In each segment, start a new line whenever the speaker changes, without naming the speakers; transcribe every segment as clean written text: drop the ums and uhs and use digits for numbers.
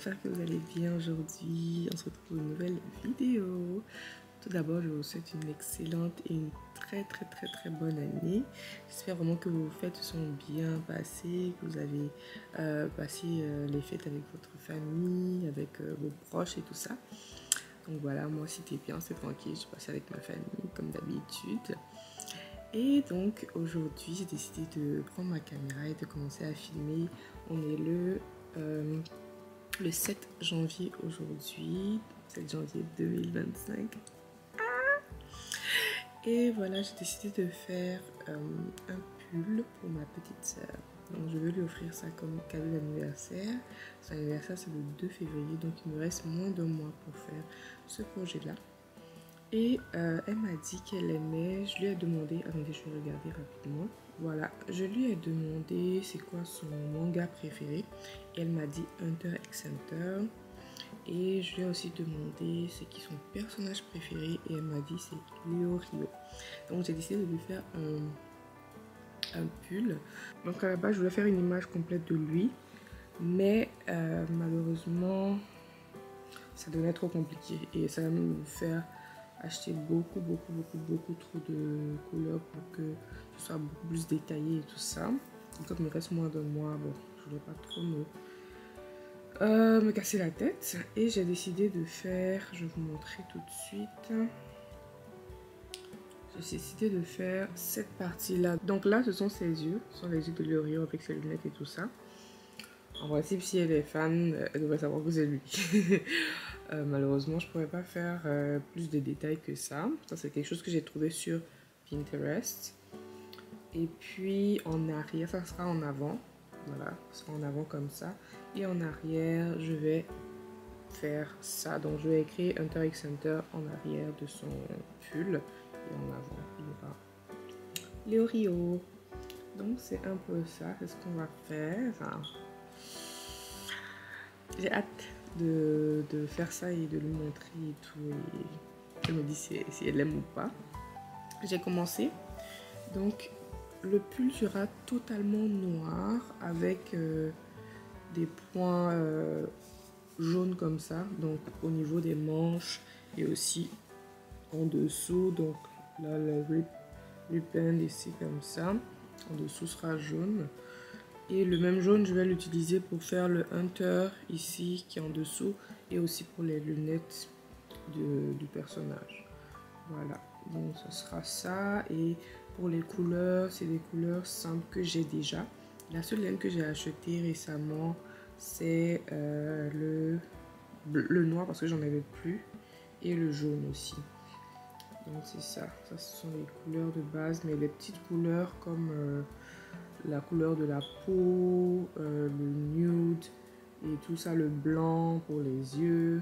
j'espère que vous allez bien aujourd'hui. On se retrouve pour une nouvelle vidéo. Tout d'abord, je vous souhaite une excellente et une très bonne année. J'espère vraiment que vos fêtes se sont bien passées, que vous avez passé les fêtes avec votre famille, avec vos proches et tout ça. Donc voilà, moi c'était bien, c'est tranquille, je passais avec ma famille comme d'habitude. Et donc aujourd'hui, j'ai décidé de prendre ma caméra et de commencer à filmer. On est le 7 janvier aujourd'hui, 7 janvier 2025. Et voilà, j'ai décidé de faire un pull pour ma petite sœur. Donc je vais lui offrir ça comme cadeau d'anniversaire. Son anniversaire c'est le 2 février, donc il me reste moins d'un mois pour faire ce projet-là. Et elle m'a dit qu'elle aimait, je lui ai demandé, attendez je vais regarder rapidement. Voilà, je lui ai demandé c'est quoi son manga préféré. Et elle m'a dit Hunter x Hunter. Et je lui ai aussi demandé c'est qui son personnage préféré. Et elle m'a dit c'est Leorio. Donc j'ai décidé de lui faire un pull. Donc à la base je voulais faire une image complète de lui. Mais malheureusement ça devenait trop compliqué. Et ça va me faire acheter beaucoup trop de couleurs pour que ce soit beaucoup plus détaillé et tout ça. Et comme il me reste moins d'un mois, bon, je ne voulais pas trop me casser la tête. Et j'ai décidé de faire, je vais vous montrer tout de suite. J'ai décidé de faire cette partie-là. Donc là, ce sont ses yeux. Ce sont les yeux de Leorio avec ses lunettes et tout ça. En principe, si elle est fan, elle devrait savoir que c'est lui. Malheureusement, je ne pourrais pas faire plus de détails que ça. Ça, c'est quelque chose que j'ai trouvé sur Pinterest. Et puis, en arrière, ça sera en avant. Voilà, ça sera en avant comme ça. Et en arrière, je vais faire ça. Donc, je vais écrire Hunter x Hunter en arrière de son pull. Et en avant, il y aura Leorio. Donc, c'est un peu ça. C'est ce qu'on va faire. J'ai hâte de faire ça et de lui montrer et tout. Et elle me dit si elle aime ou pas. J'ai commencé. Donc, le pull sera totalement noir avec des points jaunes comme ça. Donc, au niveau des manches et aussi en dessous. Donc, là, le ribbon ici comme ça. En dessous sera jaune. Et le même jaune, je vais l'utiliser pour faire le Hunter ici qui est en dessous et aussi pour les lunettes du personnage. Voilà, donc ce sera ça. Et pour les couleurs, c'est des couleurs simples que j'ai déjà. La seule laine que j'ai achetée récemment, c'est le noir parce que j'en avais plus et le jaune aussi. Donc c'est ça, ça ce sont les couleurs de base, mais les petites couleurs comme la couleur de la peau, le nude et tout ça, le blanc pour les yeux,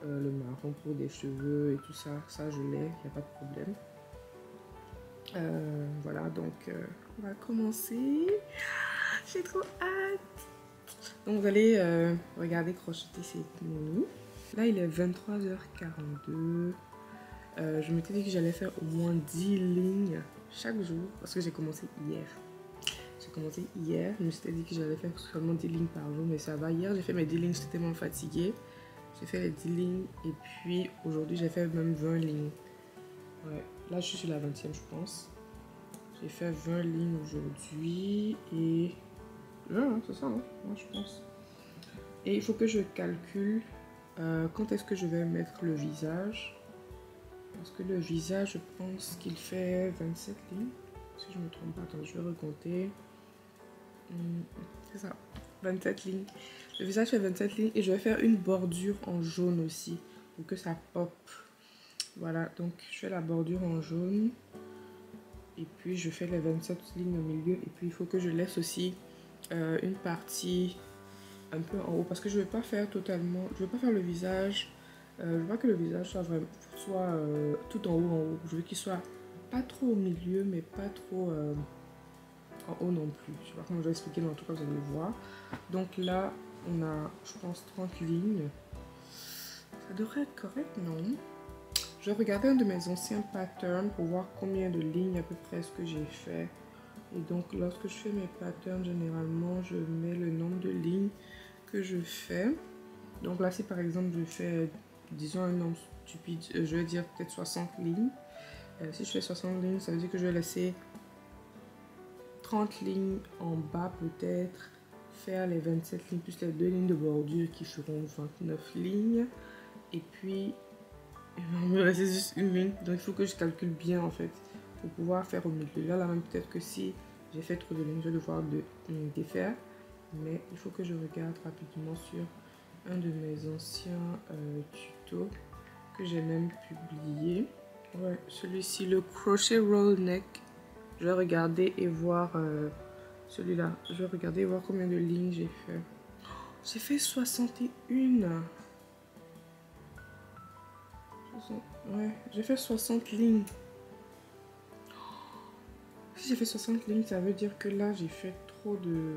le marron pour des cheveux et tout ça, ça je l'ai, il n'y a pas de problème. Voilà, donc on va commencer. J'ai trop hâte. Donc vous allez regarder crocheter ces momies. Là il est 23h42. Je m'étais dit que j'allais faire au moins 10 lignes chaque jour parce que j'ai commencé hier. Je me suis dit que j'allais faire seulement 10 lignes par jour, mais ça va. Hier, j'ai fait mes 10 lignes, j'étais tellement fatiguée. J'ai fait les 10 lignes et puis aujourd'hui, j'ai fait même 20 lignes. Ouais, là, je suis sur la 20e, je pense. J'ai fait 20 lignes aujourd'hui et... c'est ça, non? Ouais, je pense. Et il faut que je calcule quand est-ce que je vais mettre le visage. Parce que le visage, je pense qu'il fait 27 lignes. Si je ne me trompe pas, attends, je vais recompter. C'est ça, 27 lignes. Le visage fait 27 lignes et je vais faire une bordure en jaune aussi pour que ça pop. Voilà, donc je fais la bordure en jaune et puis je fais les 27 lignes au milieu et puis il faut que je laisse aussi une partie un peu en haut parce que je ne vais pas faire totalement, je ne vais pas faire le visage. Je veux pas que le visage soit vraiment tout en haut. Je veux qu'il soit pas trop au milieu mais pas trop en haut non plus. Je sais pas comment je vais expliquer, mais en tout cas vous allez voir. Donc là on a je pense 30 lignes. Ça devrait être correct, non? Je vais regarder un de mes anciens patterns pour voir combien de lignes à peu près ce que j'ai fait. Et donc lorsque je fais mes patterns, généralement je mets le nombre de lignes que je fais. Donc là, si par exemple je fais, disons un nombre stupide, je vais dire peut-être 60 lignes. Si je fais 60 lignes, ça veut dire que je vais laisser 30 lignes en bas peut-être, faire les 27 lignes plus les 2 lignes de bordure qui feront 29 lignes. Et puis, il va me rester juste une ligne. Donc il faut que je calcule bien en fait pour pouvoir faire au milieu. Là même peut-être que si j'ai fait trop de lignes, je vais devoir défaire. Mais il faut que je regarde rapidement sur un de mes anciens tutos que j'ai même publié. Ouais, celui-ci, le crochet roll neck. Je vais regarder et voir celui-là. Je vais regarder et voir combien de lignes j'ai fait. J'ai fait 61. Ouais, j'ai fait 60 lignes. Si j'ai fait 60 lignes, ça veut dire que là, j'ai fait trop de...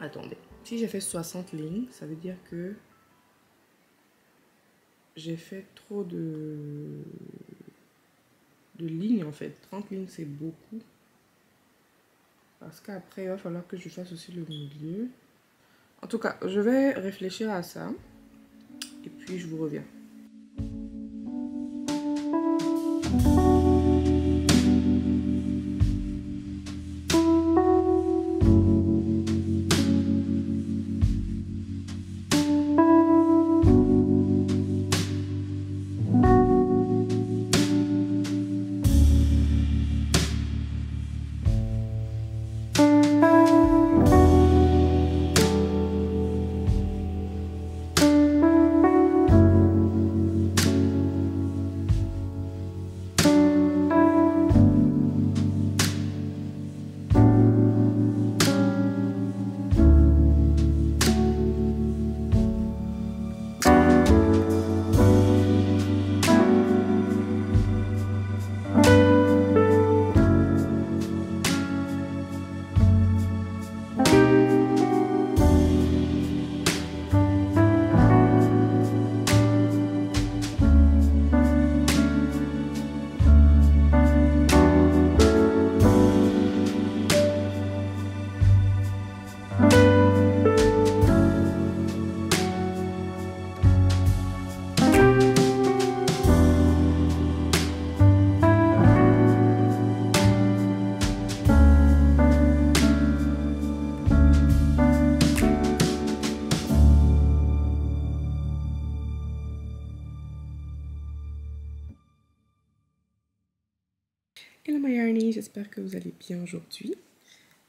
Attendez. Si j'ai fait 60 lignes, ça veut dire que j'ai fait trop de lignes en fait. 30 lignes, c'est beaucoup. Parce qu'après, il va falloir que je fasse aussi le milieu. En tout cas, je vais réfléchir à ça. Et puis, je vous reviens. Hello my Yarny, j'espère que vous allez bien aujourd'hui.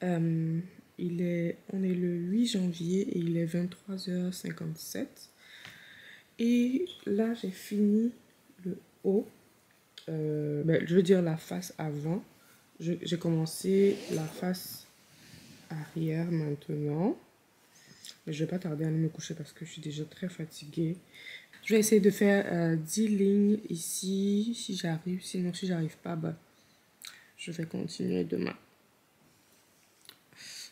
On est le 8 janvier et il est 23h57. Et là, j'ai fini le haut. Je veux dire la face avant. J'ai commencé la face arrière maintenant. Mais je vais pas tarder à aller me coucher parce que je suis déjà très fatiguée. Je vais essayer de faire 10 lignes ici si j'arrive. Sinon, si j'arrive pas, bah, je vais continuer demain.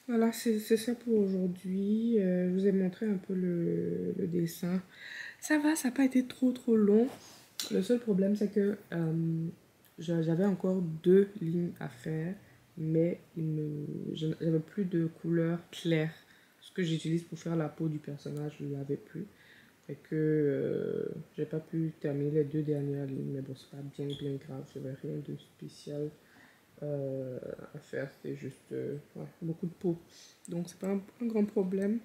Voilà, c'est ça pour aujourd'hui. Je vous ai montré un peu le dessin. Ça va, ça n'a pas été trop long. Le seul problème, c'est que j'avais encore 2 lignes à faire, mais j'avais plus de couleur claire. Ce que j'utilise pour faire la peau du personnage, je ne l'avais plus. Et que j'ai pas pu terminer les 2 dernières lignes, mais bon, c'est pas bien grave. Je n'avais rien de spécial à faire, c'est juste ouais, beaucoup de peau, donc c'est pas un grand problème.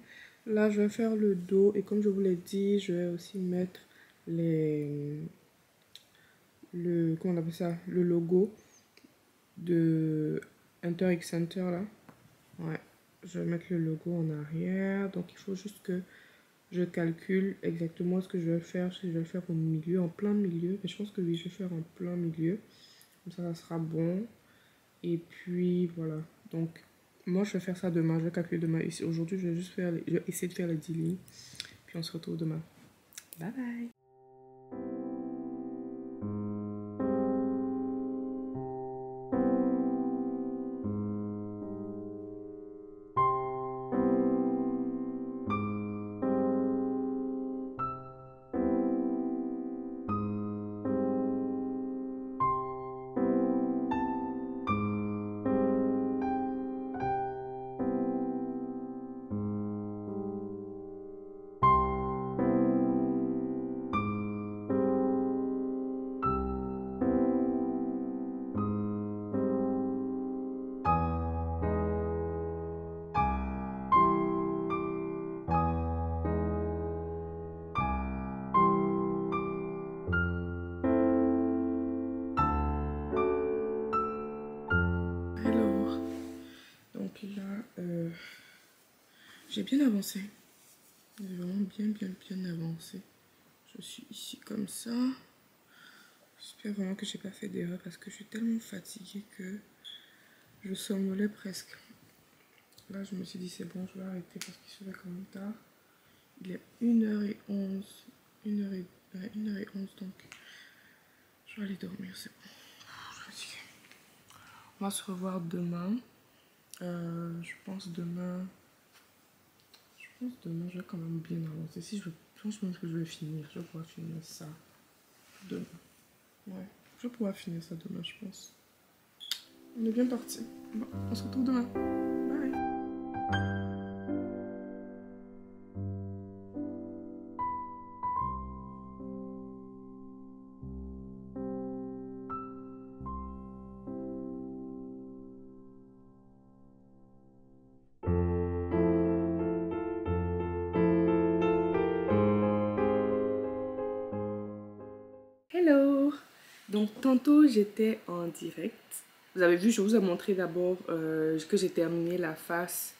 Là je vais faire le dos et comme je vous l'ai dit, je vais aussi mettre comment on appelle ça, le logo de Hunter x Hunter là. Ouais, je vais mettre le logo en arrière, donc il faut juste que je calcule exactement ce que je vais faire, si je vais le faire au milieu, en plein milieu, mais je pense que oui, je vais faire en plein milieu, comme ça sera bon. Et puis voilà, donc moi je vais faire ça demain, je vais calculer demain. Aujourd'hui je vais juste essayer de faire les 10 lignes, puis on se retrouve demain. Bye bye. bien avancé. J'ai vraiment bien avancé. Je suis ici comme ça. J'espère vraiment que j'ai pas fait d'erreur parce que je suis tellement fatiguée que je somnolais presque. Là, je me suis dit, c'est bon, je vais arrêter parce qu'il se fait quand même tard. Il est 1h11. 1h11, donc je vais aller dormir, c'est bon. Je suis fatiguée. On va se revoir demain. Je pense demain, je vais quand même bien avancer. Si je pense que je vais finir. Je vais pouvoir finir ça demain. Ouais, je vais pouvoir finir ça demain, je pense. On est bien parti. Bon, on se retrouve demain. Bye. Hello! Donc tantôt j'étais en direct. Vous avez vu, je vous ai montré d'abord que j'ai terminé la face,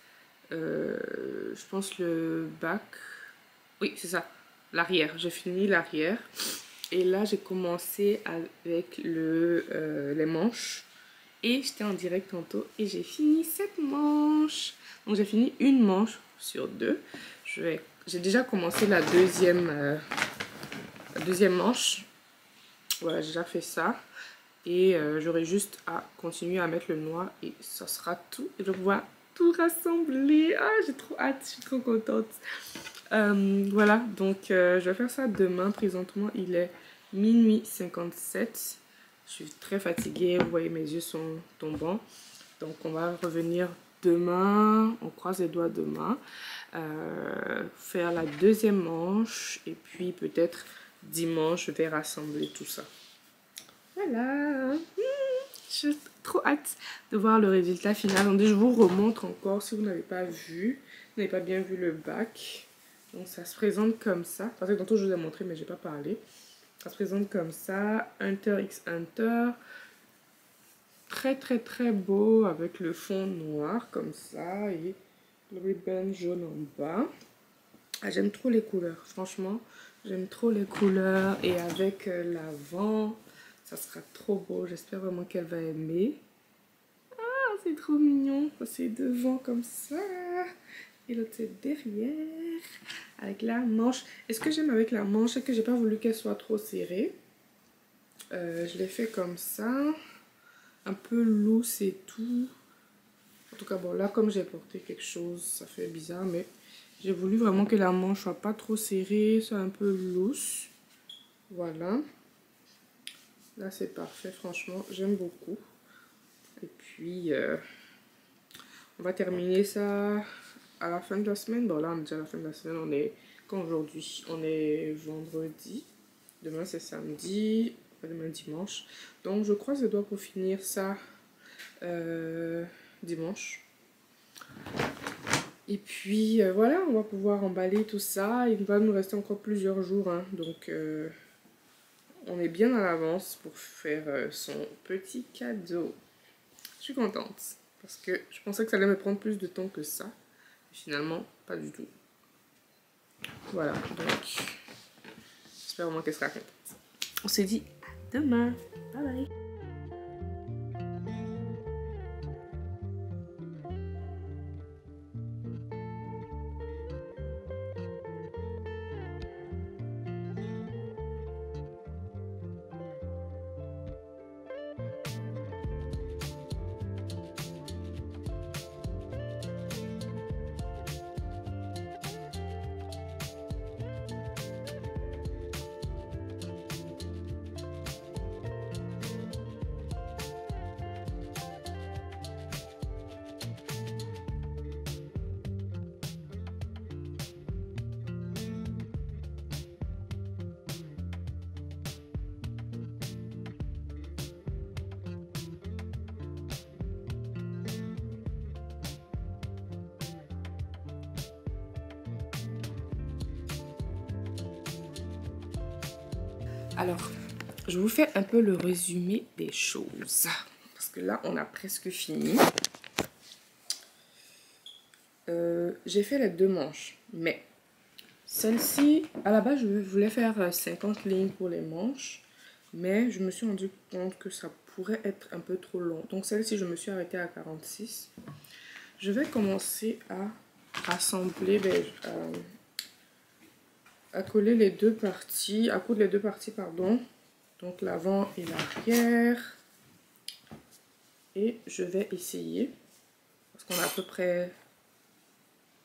je pense le bac. Oui, c'est ça, l'arrière. J'ai fini l'arrière. Et là, j'ai commencé avec les manches. Et j'étais en direct tantôt et j'ai fini cette manche. Donc j'ai fini une manche sur deux. J'ai déjà commencé la deuxième manche. Voilà, j'ai déjà fait ça. Et j'aurai juste à continuer à mettre le noir et ça sera tout. Et je vais pouvoir tout rassembler. Ah, j'ai trop hâte, je suis trop contente. Voilà, donc je vais faire ça demain. Présentement, il est minuit 57. Je suis très fatiguée, vous voyez mes yeux sont tombants. Donc on va revenir demain, on croise les doigts demain. Faire la deuxième manche et puis peut-être dimanche, je vais rassembler tout ça. Voilà, j'ai trop hâte de voir le résultat final. Donc je vous remontre encore si vous n'avez pas vu, vous n'avez pas bien vu le bac. Donc ça se présente comme ça. Parce que tantôt je vous ai montré mais j'ai pas parlé. Ça se présente comme ça, Hunter x Hunter. Très beau avec le fond noir comme ça et le ribbon jaune en bas. Ah, j'aime trop les couleurs, franchement. J'aime trop les couleurs et avec l'avant, ça sera trop beau. J'espère vraiment qu'elle va aimer. Ah, c'est trop mignon. C'est devant comme ça. Et l'autre c'est derrière. Avec la manche. Et ce que j'aime avec la manche, c'est que j'ai pas voulu qu'elle soit trop serrée. Je l'ai fait comme ça. Un peu loose et tout. En tout cas, bon, là, comme j'ai porté quelque chose, ça fait bizarre, mais j'ai voulu vraiment que la manche soit pas trop serrée, soit un peu loose. Voilà. Là, c'est parfait, franchement, j'aime beaucoup. Et puis, on va terminer ça à la fin de la semaine. Bon, là, on est déjà à la fin de la semaine. On est, quand aujourd'hui? On est vendredi. Demain, c'est samedi. Demain, dimanche. Donc, je croise les doigts pour finir ça dimanche. Et puis, voilà, on va pouvoir emballer tout ça. Il va nous rester encore plusieurs jours. Hein, donc, on est bien à l'avance pour faire son petit cadeau. Je suis contente. Parce que je pensais que ça allait me prendre plus de temps que ça. Et finalement, pas du tout. Voilà, donc j'espère vraiment qu'elle sera contente. On se dit à demain. Bye bye. Alors, je vous fais un peu le résumé des choses. Parce que là, on a presque fini. j'ai fait les deux manches, mais celle-ci, à la base, je voulais faire 50 lignes pour les manches, mais je me suis rendu compte que ça pourrait être un peu trop long. Donc celle-ci, je me suis arrêtée à 46. Je vais commencer à assembler, à coller les deux parties, à coudre les deux parties, pardon. Donc l'avant et l'arrière. Et je vais essayer, parce qu'on a à peu près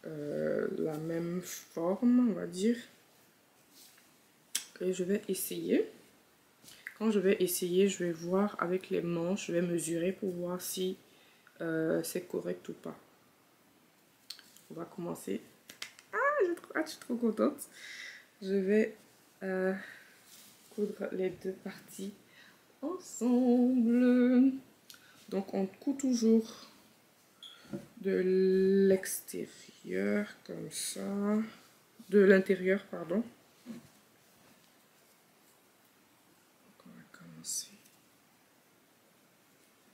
la même forme, on va dire. Et je vais essayer. Quand je vais essayer, je vais voir avec les manches, je vais mesurer pour voir si c'est correct ou pas. On va commencer. Ah, je suis trop contente. Je vais coudre les deux parties ensemble. Donc on coud toujours de l'extérieur comme ça, de l'intérieur, pardon. Donc on va commencer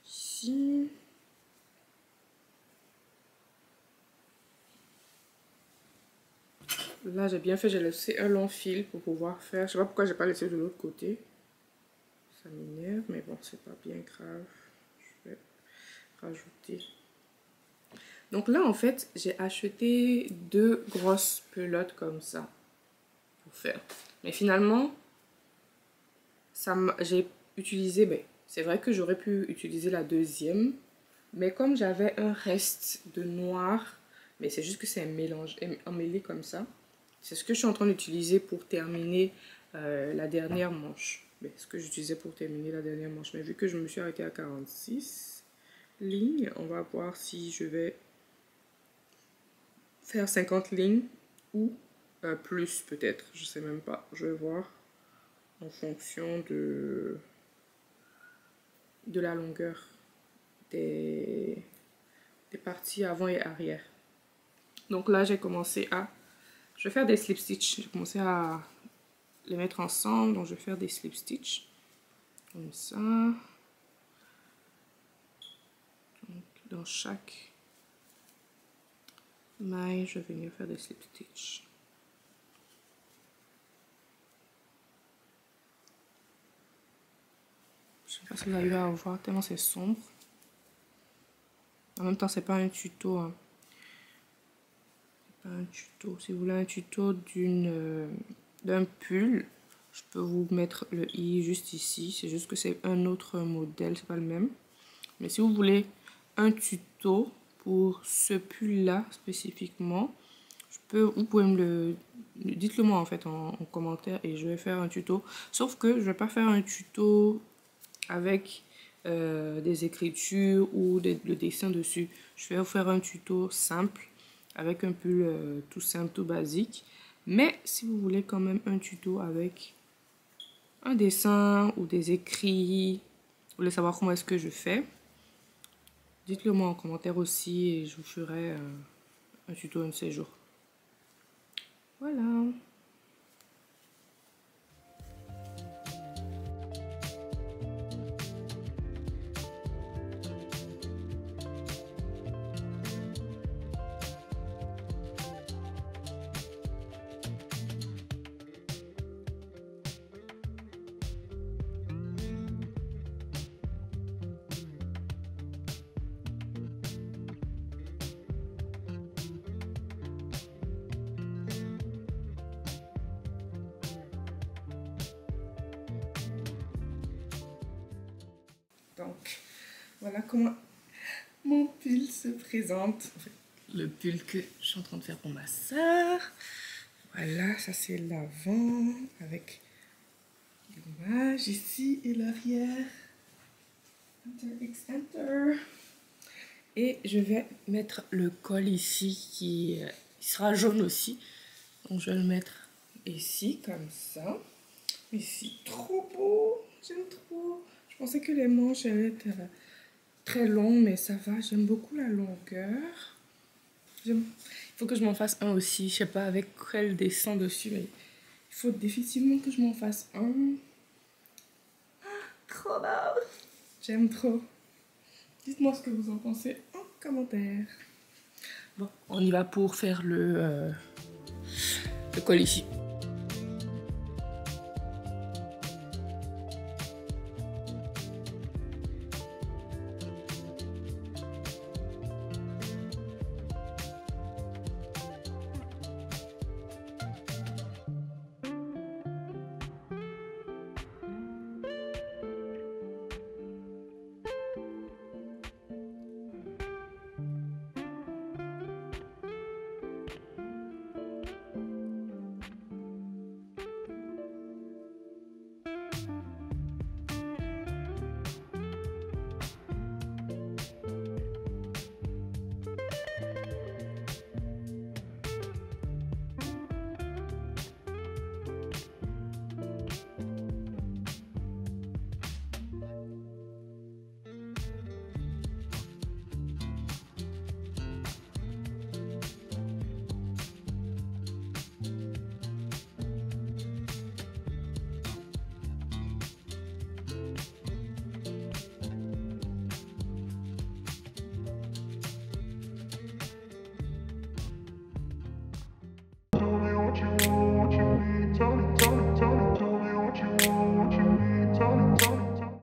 ici. Là j'ai bien fait, j'ai laissé un long fil pour pouvoir faire. Je sais pas pourquoi j'ai pas laissé de l'autre côté. Ça m'énerve, mais bon, c'est pas bien grave. Je vais rajouter. Donc là, en fait, j'ai acheté 2 grosses pelotes comme ça pour faire. Mais finalement, j'ai utilisé, c'est vrai que j'aurais pu utiliser la deuxième. Mais comme j'avais un reste de noir, mais c'est juste que c'est un mélange, emmêlé comme ça. C'est ce que je suis en train d'utiliser pour terminer la dernière manche. Ce que j'utilisais pour terminer la dernière manche. Mais vu que je me suis arrêtée à 46 lignes, on va voir si je vais faire 50 lignes ou plus peut-être. Je sais même pas. Je vais voir en fonction de la longueur des parties avant et arrière. Donc là, j'ai commencé à... Je vais faire des slip stitch. J'ai commencé à les mettre ensemble. Donc, je vais faire des slip stitch. Comme ça. Donc, dans chaque maille, je vais venir faire des slip stitch. Je sais pas si vous arrivez à voir tellement c'est sombre. En même temps, c'est pas un tuto. Hein. C'est pas un tuto. Si vous voulez un tuto d'un pull, je peux vous mettre le i juste ici. C'est juste que c'est un autre modèle, c'est pas le même. Mais si vous voulez un tuto pour ce pull là spécifiquement, vous pouvez me le... Dites-le moi en fait en commentaire et je vais faire un tuto. Sauf que je vais pas faire un tuto avec des écritures ou le dessin dessus. Je vais vous faire un tuto simple avec un pull tout simple, tout basique. Mais si vous voulez quand même un tuto avec un dessin ou des écrits, vous voulez savoir comment est-ce que je fais, dites-le moi en commentaire aussi et je vous ferai un tuto un de ces jours. Voilà. Donc, voilà comment mon pull se présente. En fait, le pull que je suis en train de faire pour ma soeur. Voilà, ça c'est l'avant avec l'image ici et l'arrière. Enter X Enter. Et je vais mettre le col ici qui sera jaune aussi. Donc je vais le mettre ici comme ça. Ici, trop beau. J'aime trop. Je pensais que les manches allaient être très longues, mais ça va. J'aime beaucoup la longueur. Il faut que je m'en fasse un aussi. Je sais pas avec quel dessin dessus, mais il faut définitivement que je m'en fasse un. Trop beau. J'aime trop. Dites-moi ce que vous en pensez en commentaire. Bon, on y va pour faire le col ici.